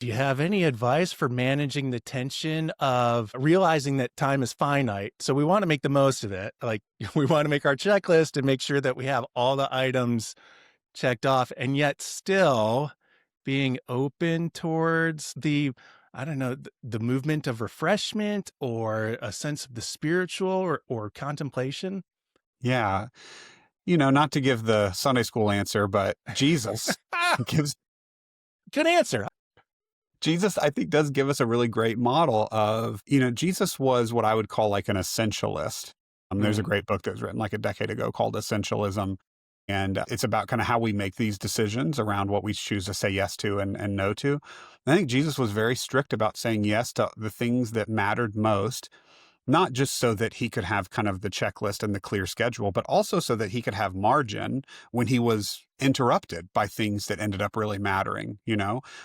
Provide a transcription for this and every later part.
Do you have any advice for managing the tension of realizing that time is finite? So we want to make the most of it. Like we want to make our checklist and make sure that we have all the items checked off, and yet still being open towards I don't know, the movement of refreshment or a sense of the spiritual or contemplation. Yeah. Not to give the Sunday school answer, but Jesus Ah, gives good answer. Jesus, I think, does give us a really great model of, Jesus was what I would call like an essentialist. There's a Mm, great book that was written like a decade ago called Essentialism. And it's about kind of how we make these decisions around what we choose to say yes to and no to. I think Jesus was very strict about saying yes to the things that mattered most, not just so that he could have kind of the checklist and the clear schedule, but also so that he could have margin when he was interrupted by things that ended up really mattering.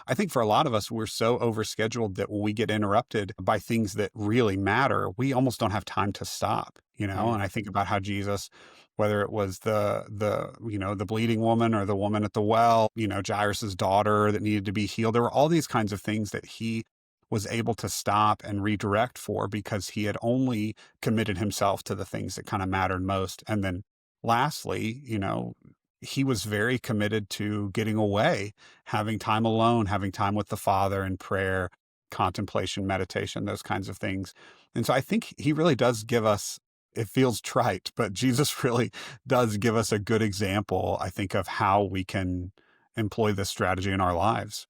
I think for a lot of us, we're so overscheduled that when we get interrupted by things that really matter, we almost don't have time to stop. mm, And I think about how Jesus, whether it was the bleeding woman or the woman at the well, Jairus's daughter that needed to be healed, there were all these kinds of things that he was able to stop and redirect for because he had only committed himself to the things that kind of mattered most. And then lastly, he was very committed to getting away, having time alone, having time with the Father in prayer, contemplation, meditation, those kinds of things. And so I think he really does give us, it feels trite, but Jesus really does give us a good example, I think, of how we can employ this strategy in our lives.